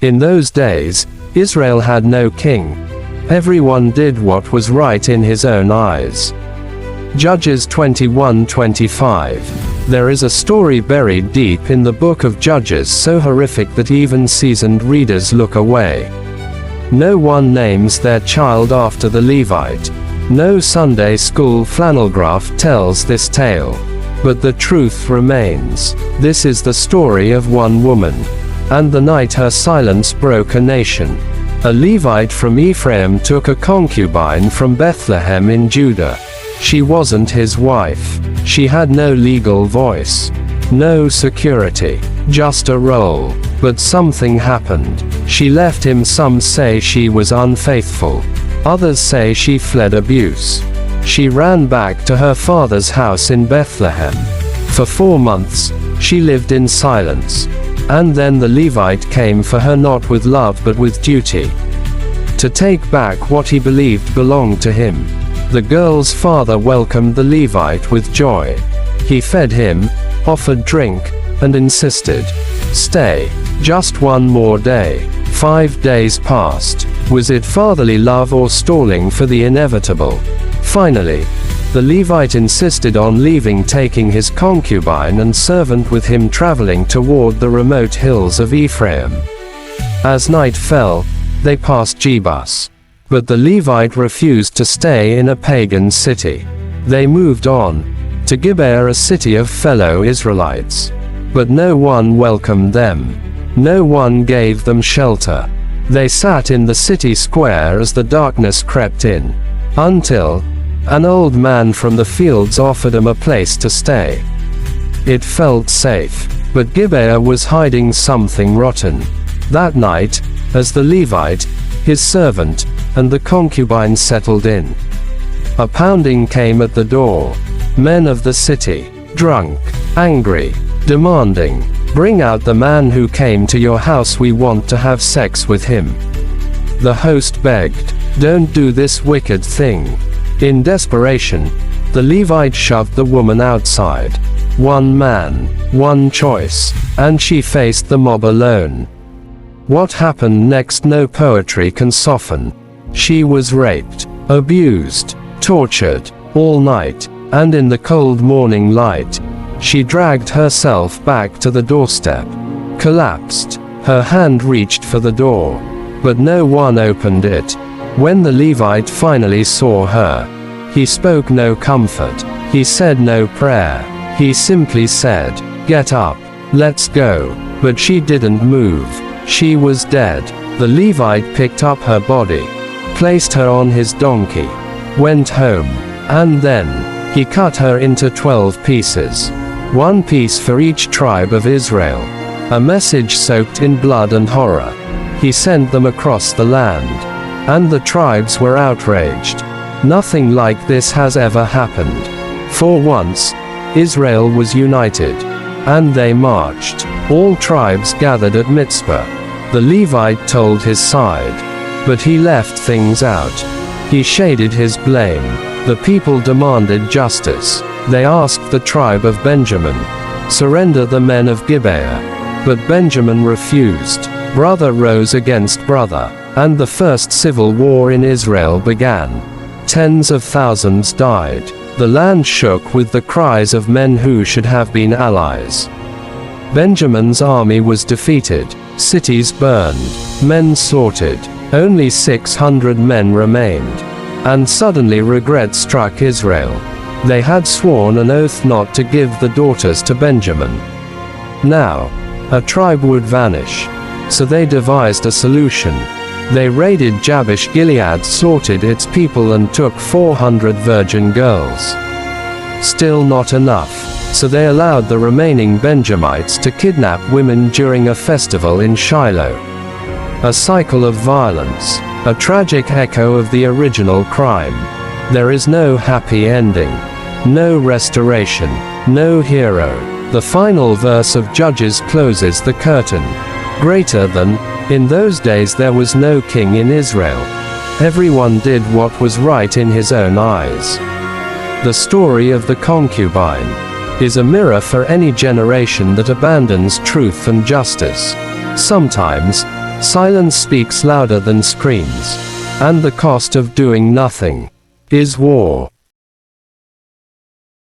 In those days, Israel had no king. Everyone did what was right in his own eyes. Judges 21:25. There is a story buried deep in the book of Judges so horrific that even seasoned readers look away. No one names their child after the Levite. No Sunday school flannelgraph tells this tale. But the truth remains. This is the story of one woman. And the night her silence broke a nation. A Levite from Ephraim took a concubine from Bethlehem in Judah. She wasn't his wife. She had no legal voice. No security. Just a role. But something happened. She left him. Some say she was unfaithful. Others say she fled abuse. She ran back to her father's house in Bethlehem. For 4 months, she lived in silence. And then the Levite came for her, not with love but with duty. To take back what he believed belonged to him. The girl's father welcomed the Levite with joy. He fed him, offered drink, and insisted, "Stay. Just one more day." 5 days passed. Was it fatherly love or stalling for the inevitable? Finally, the Levite insisted on leaving, taking his concubine and servant with him, traveling toward the remote hills of Ephraim. As night fell, they passed Jebus. But the Levite refused to stay in a pagan city. They moved on to Gibeah, a city of fellow Israelites. But no one welcomed them. No one gave them shelter. They sat in the city square as the darkness crept in. Until an old man from the fields offered them a place to stay. It felt safe. But Gibeah was hiding something rotten. That night, as the Levite, his servant, and the concubine settled in, a pounding came at the door. Men of the city, drunk, angry, demanding, "Bring out the man who came to your house, we want to have sex with him." The host begged, "Don't do this wicked thing." In desperation, the Levite shoved the woman outside. One man, one choice, and she faced the mob alone. What happened next no poetry can soften. She was raped, abused, tortured, all night, and in the cold morning light, she dragged herself back to the doorstep. Collapsed. Her hand reached for the door. But no one opened it. When the Levite finally saw her, he spoke no comfort. He said no prayer. He simply said, "Get up. Let's go." But she didn't move. She was dead. The Levite picked up her body, placed her on his donkey, went home, and then he cut her into 12 pieces. One piece for each tribe of Israel. A message soaked in blood and horror. He sent them across the land. And the tribes were outraged. Nothing like this has ever happened. For once, Israel was united. And they marched. All tribes gathered at Mitzpah. The Levite told his side. But he left things out. He shaded his blame. The people demanded justice. They asked the tribe of Benjamin, "Surrender the men of Gibeah." But Benjamin refused. Brother rose against brother, and the first civil war in Israel began. Tens of thousands died. The land shook with the cries of men who should have been allies. Benjamin's army was defeated, cities burned, men slaughtered. Only 600 men remained. And suddenly regret struck Israel. They had sworn an oath not to give the daughters to Benjamin. Now, a tribe would vanish. So they devised a solution. They raided Jabesh Gilead, slaughtered its people, and took 400 virgin girls. Still not enough. So they allowed the remaining Benjamites to kidnap women during a festival in Shiloh. A cycle of violence. A tragic echo of the original crime. There is no happy ending. No restoration. No hero. The final verse of Judges closes the curtain. Greater than, in those days there was no king in Israel. Everyone did what was right in his own eyes. The story of the concubine is a mirror for any generation that abandons truth and justice. Sometimes, Silence speaks louder than screams. And the cost of doing nothing is war.